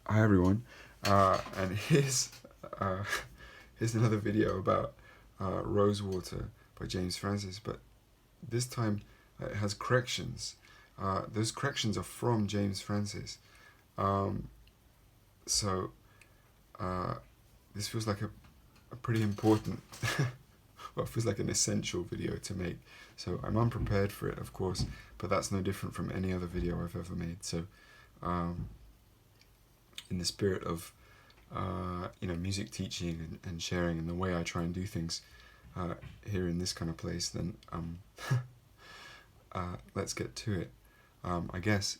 Hi everyone, and here's another video about Rosewater by James Francies, but this time it has corrections. Those corrections are from James Francis, so this feels like a pretty important, well, it feels like an essential video to make. So I'm unprepared for it, of course, but that's no different from any other video I've ever made. So in the spirit of music teaching and sharing and the way I try and do things here in this kind of place, then let's get to it. I guess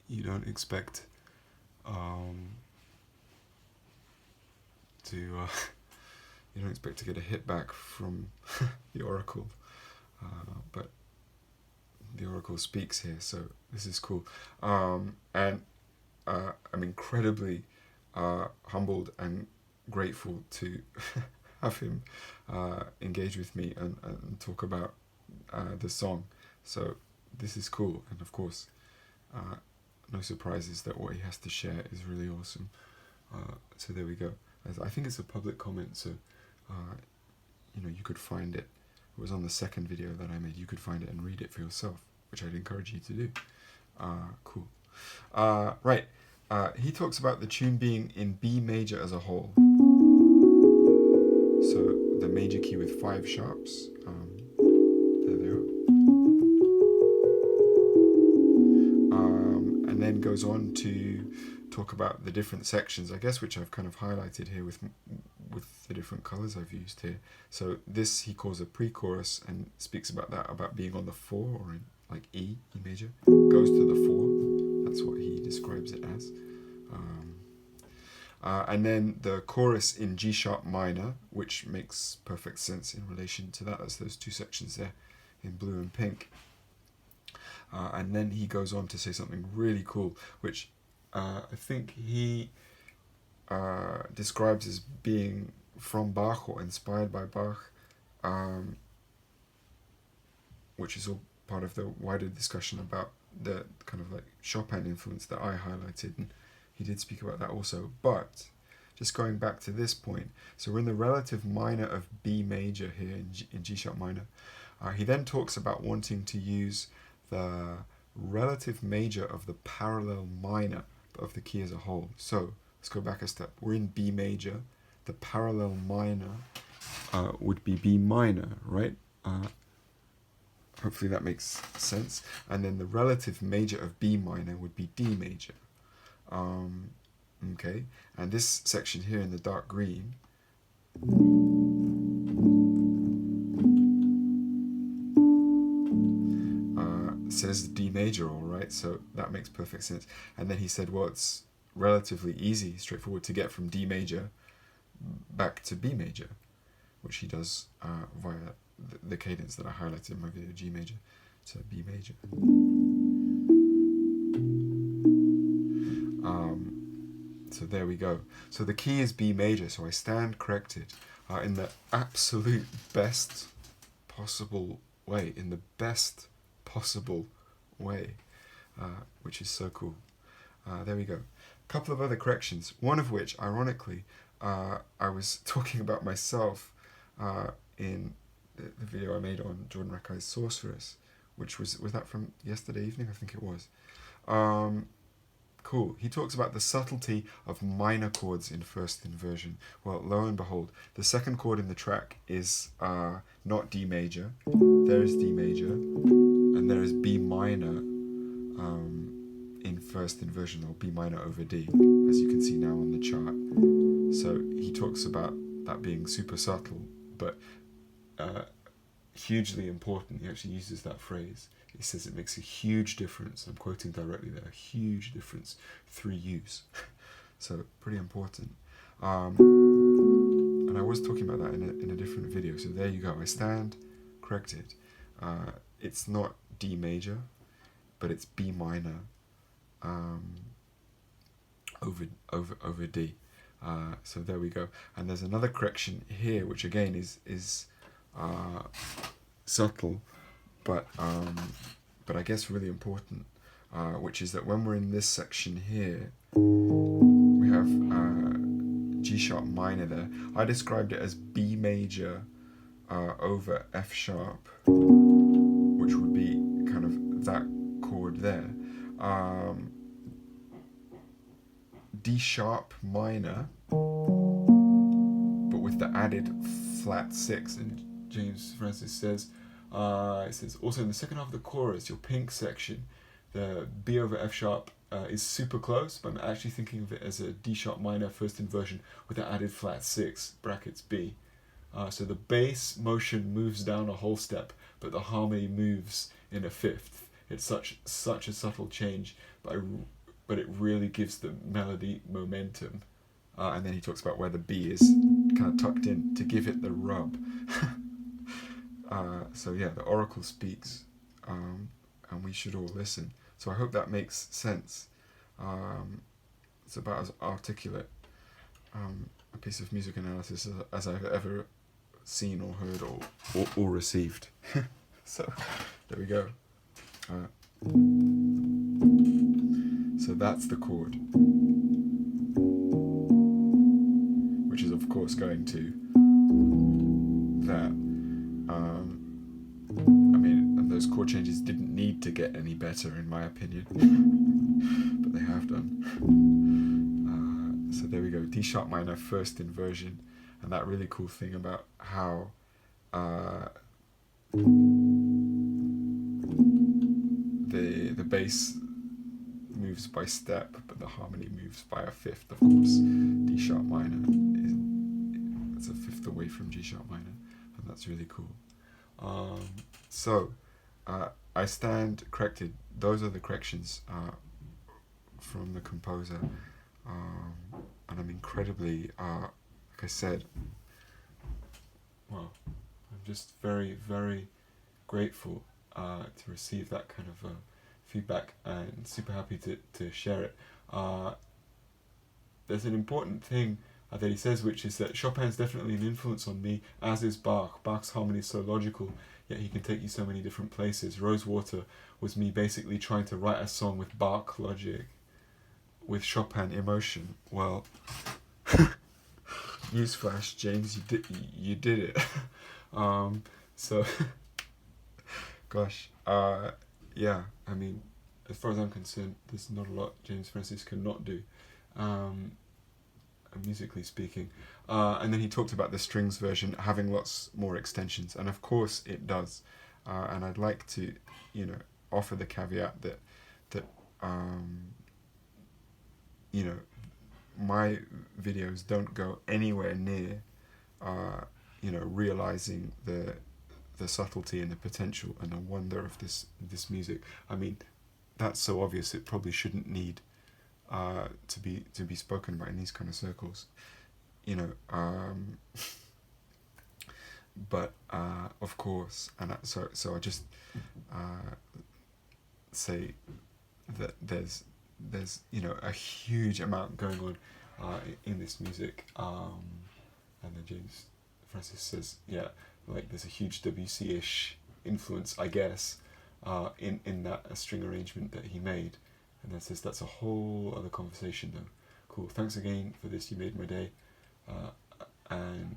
you don't expect to get a hit back from the Oracle, but the Oracle speaks here, so this is cool. And I'm incredibly humbled and grateful to have him engage with me and talk about the song. So this is cool, and of course, no surprises that what he has to share is really awesome. So there we go. I think it's a public comment, so you could find it. It was on the second video that I made. You could find it and read it for yourself, which I'd encourage you to do. Cool. Right. He talks about the tune being in B major as a whole. So the major key with 5 sharps. There they are. And then goes on to talk about the different sections, I guess, which I've kind of highlighted here with the different colors I've used here. So this he calls a pre-chorus and speaks about that, about being on the 4, or in like E major, goes to the 4. That's what he describes it as. And then the chorus in G sharp minor, which makes perfect sense in relation to that. That's those 2 sections there in blue and pink. And then he goes on to say something really cool, which I think he describes as being from Bach or inspired by Bach, which is all part of the wider discussion about the kind of like Chopin influence that I highlighted, and he did speak about that also. But just going back to this point, so we're in the relative minor of B major here in G sharp minor. He then talks about wanting to use the relative major of the parallel minor of the key as a whole. So let's go back a step. We're in B major. The parallel minor would be B minor, right? Hopefully that makes sense. And then the relative major of B minor would be D major. Okay, and this section here in the dark green says D major, all right, so that makes perfect sense. And then he said, well, it's relatively easy, straightforward to get from D major back to B major, which he does via the cadence that I highlighted in my video, G major to B major. So there we go. So the key is B major, so I stand corrected in the absolute best possible way, which is so cool. There we go. A couple of other corrections, one of which, ironically, I was talking about myself in the video I made on Jordan Rackai's Sorceress, which was that from yesterday evening? I think it was. Cool. He talks about the subtlety of minor chords in first inversion. Well, lo and behold, the second chord in the track is not D major. There is D major, and there is B minor in first inversion, or B minor over D, as you can see now on the chart. So he talks about that being super subtle, but hugely important. He actually uses that phrase. He says it makes a huge difference. I'm quoting directly there, a huge difference, 3 U's. So pretty important. And I was talking about that in a different video. So there you go. I stand corrected. It's not D major, but it's B minor over D. So there we go. And there's another correction here, which again is subtle, but I guess really important, which is that when we're in this section here, we minor there. I described it as B major over F sharp, which would be kind of that chord there. D sharp minor, but with the added flat 6. And James Francies says, it says, also in the second half of the chorus, your pink section, the B over F sharp is super close, but I'm actually thinking of it as a D sharp minor first inversion with the added flat 6, brackets B. So the bass motion moves down a whole step, but the harmony moves in a fifth. It's such a subtle change, but it really gives the melody momentum. And then he talks about where the B is kind of tucked in to give it the rub. So yeah, the oracle speaks, and we should all listen. So I hope that makes sense. It's about as articulate a piece of music analysis as I've ever seen or heard or received. So there we go. So that's the chord, which is of course going to that. I mean, and those chord changes didn't need to get any better in my opinion, but they have done. So there we go, D sharp minor first inversion, and that really cool thing about how the bass moves by step, but the harmony moves by a fifth. Of course, D sharp minor it's a fifth away from G sharp minor, and that's really cool. So I stand corrected. Those are the corrections from the composer, and I'm incredibly, like I said, well, I'm just very, very grateful to receive that kind of feedback, and super happy to share it. There's an important thing that he says, which is that Chopin's definitely an influence on me, as is Bach. Bach's harmony is so logical, yet he can take you so many different places. Rosewater was me basically trying to write a song with Bach logic, with Chopin emotion. Well, newsflash, James, you did it. So, gosh, yeah, I mean, as far as I'm concerned, there's not a lot James Francies cannot do, musically speaking. And then he talked about the strings version having lots more extensions, and of course it does. And I'd like to, offer the caveat that my videos don't go anywhere near, realizing the subtlety and the potential and the wonder of this music. I mean, that's so obvious it probably shouldn't need to be spoken about in these kind of circles, but of course, and so I just say that there's a huge amount going on in this music, and then James Francies says, yeah, like there's a huge Debussy-ish influence, I guess, in that string arrangement that he made. And then says that's a whole other conversation though. Cool, thanks again for this, you made my day, and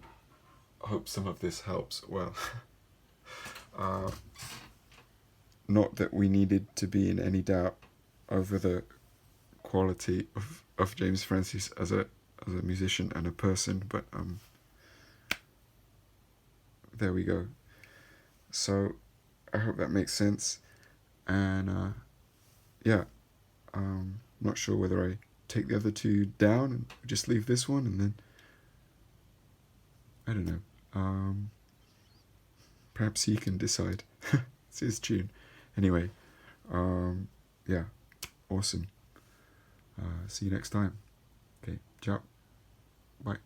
I hope some of this helps. Well, not that we needed to be in any doubt over the quality of James Francies as a musician and a person, but there we go. So I hope that makes sense, and yeah, not sure whether I take the other two down and just leave this one, and then I don't know, perhaps he can decide. It's his tune. Anyway, yeah, awesome. See you next time. Okay, ciao, bye.